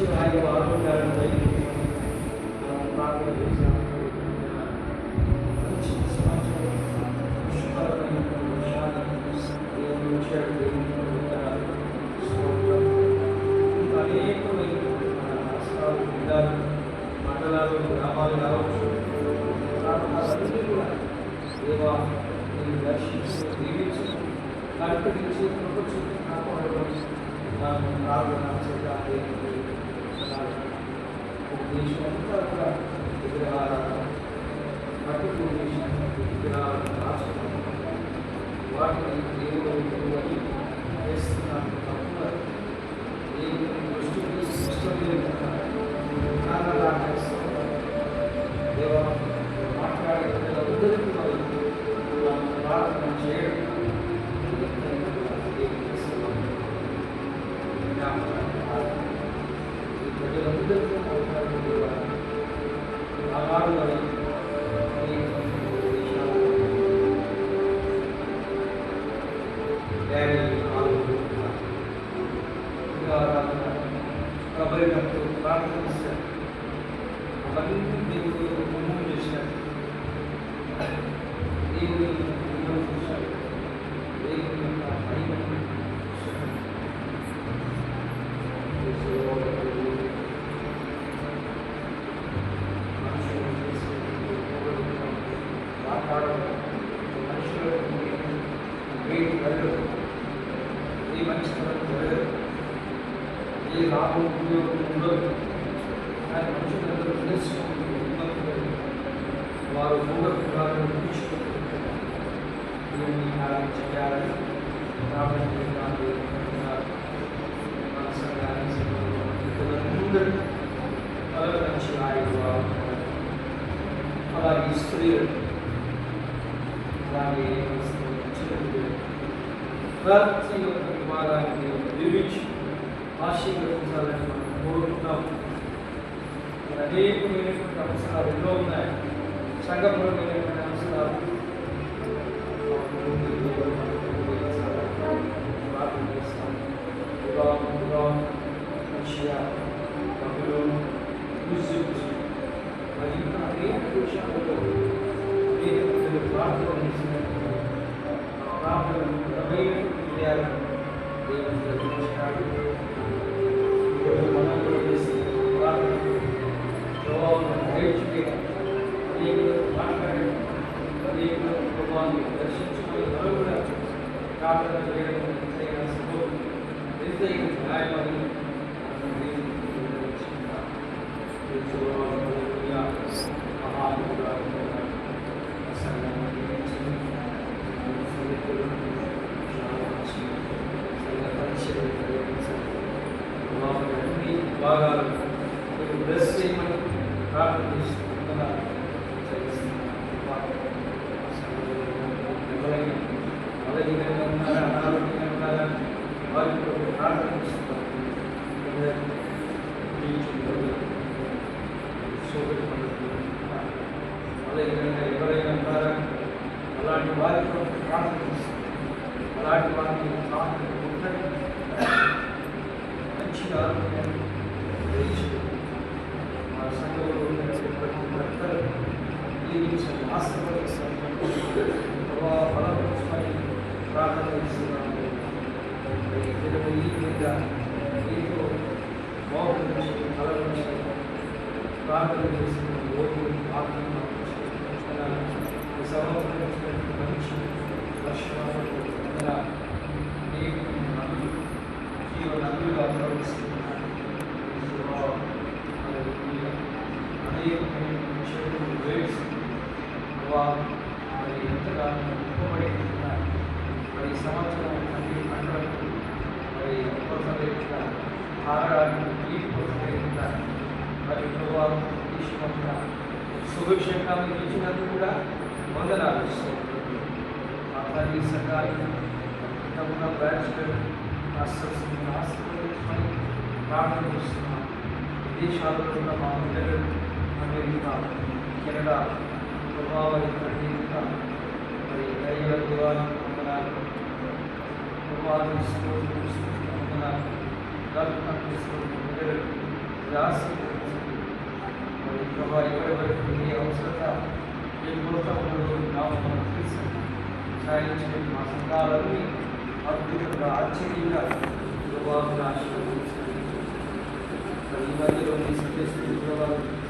మంచి ఆయువు ఆరోగ్యాలను దయచేసి ప్రార్థన చేశాము. మంచి సమాచారం పుష్కలమైనటువంటి విషయాలను దేవుడు ఇచ్చాడు. దేవుని స్తోత్రం. ఇంకా అనేకమైనటువంటి మన రాష్ట్రాలు, జిల్లాలు, మండలాలు, గ్రామాలు కావచ్చు, ప్రాంతాలన్నీ కూడా దేవా నేను దర్శించి దీవించి కల్పించి కృప కాపాడడం ప్రార్థన చేయాలి. దేశం అంతా కూడా విగ్రహాలను మట్టితో చేసినటువంటి విగ్రహాలను రాష్ట్రం వాటిని దేవుడు అని చేస్తున్నాను. తప్ప దేవుని దృష్టికి ఇష్టం లేదు. దేవ మాట్లాడే ఉదరికి ప్రార్థన చేయడం ప్రజలందరితో మాట్లాడుతూ ఆనాడు కబరినప్పుడు ప్రార్థిస్తారు. అవన్నీ దేవుడు ఉమ్మం చేశారు. దేవుని ఉమ్మం చేశారు. దేవుని యొక్క మహిమను ఏ మంచి జరగదు, ఏ లాభం ఉపయోగం ఉండదు. కానీ మనుషులందరూ తెలుసుకుంటూ వారు మూఢత్వాలను తీర్చుకుంటున్నారు. దేవుని కార్యం చేయాలని కాబట్టి మన సంఘానికి అందరూ అలాగే మంచి ఆయుధ అలాగే స్త్రీలు అలాగే ప్రతి ఒక్క విభాగాన్ని నిర్మించి ఆశీర్వదించాలని మనం కోరుకుంటున్నాం. అనేకమైనటువంటి అవసరాలు ఎన్నో ఉన్నాయి. సంఘపరమైనటువంటి అవసరాలు ప్రార్థన చేస్తాం. రష్యా, బబులోను, ఈజిప్ట్ మరి ఇంకా అనేక విషయాలలో అనేక ప్రజలు ప్రార్థన చేసినట్టు ప్రార్థనలు విజయాలను దేవుడు జరిగించాడు. మనం కూడా చేసి ప్రార్థన జవాబును నేర్చుకోవడం, అనేకులు మాట్లాడడం, అనేకులు ప్రభావాన్ని దర్శించుకుని మనం కూడా ప్రార్థన చేయడం ఎంతైనా సంభవం, ఎంతైనా న్యాయమని భాగాలు బ్లెస్ చేయమని ప్రార్థన చేస్తున్నాను. ఎవరైనా బలహీనంగా ఉన్నారా, అనారోగ్యంగా ఉన్నారా, వారికి ప్రార్థన చేస్తున్నాను. బలహీనంగా ఎవరైనా ఉన్నారా, అలాంటి వారికి ప్రార్థన చేస్తున్నాను. అలాంటి వారికి ప్రార్థన ఉండండి. మంచి ఆరోగ్యాన్ని మా సంఘంలో ఉన్నటువంటి భర్తలు జీవించండి, ఆశీర్వదించండి. బలపరచమని ప్రార్థన చేస్తున్నాము. ఈ విధంగా మీతో బాగుంచి బలపరిచి ప్రార్థన చేస్తున్న ఓటు ఆత్మ సమర్పించినటువంటి మంచి లక్షణాలు జీవనదులుగా ప్రవహిస్తున్నాయి. అనేకమైన చెడులు వేసి మరి ఎంతగానో ఒప్పబడి ఉంటున్నారు. మరి సంవత్సరం అన్ని పంటలకు మరి కొరతలేక ఆగడానికి నీటి కొరతలేక మరి ప్రభావం తీసుకుంటున్న సుభిక్షంగా మీరు ఇచ్చినందుకు కూడా వందనాలు ఇస్తుంది. మా తల్లి సంఘాన్ని తమ బ్రాంచ్లను ఆశీర్వదించమని ప్రార్థన చేస్తున్నాం. విదేశాల్లో ఉన్న మా పిల్లలు అమెరికా, కెనడా ప్రభావితంగా మరి దైవ దేవాలను వందనాలు, ప్రభావితం వందనాలు, గల్ఫ్ కంట్రీస్లో పిల్లలు ఆశీర్వదించండి. మరి ప్రభా ఎవరెవరికి ఏ అవసరత ఏ కొరత ఉన్నదో నామమున తీసి సాయం చేయండి. మా సంఘాలన్నీ అద్భుతంగా ఆశ్చర్యంగా ప్రభావం ఆశీర్వదించండి. మరి ఈ మధ్యలో మీ సందేశం ప్రభావం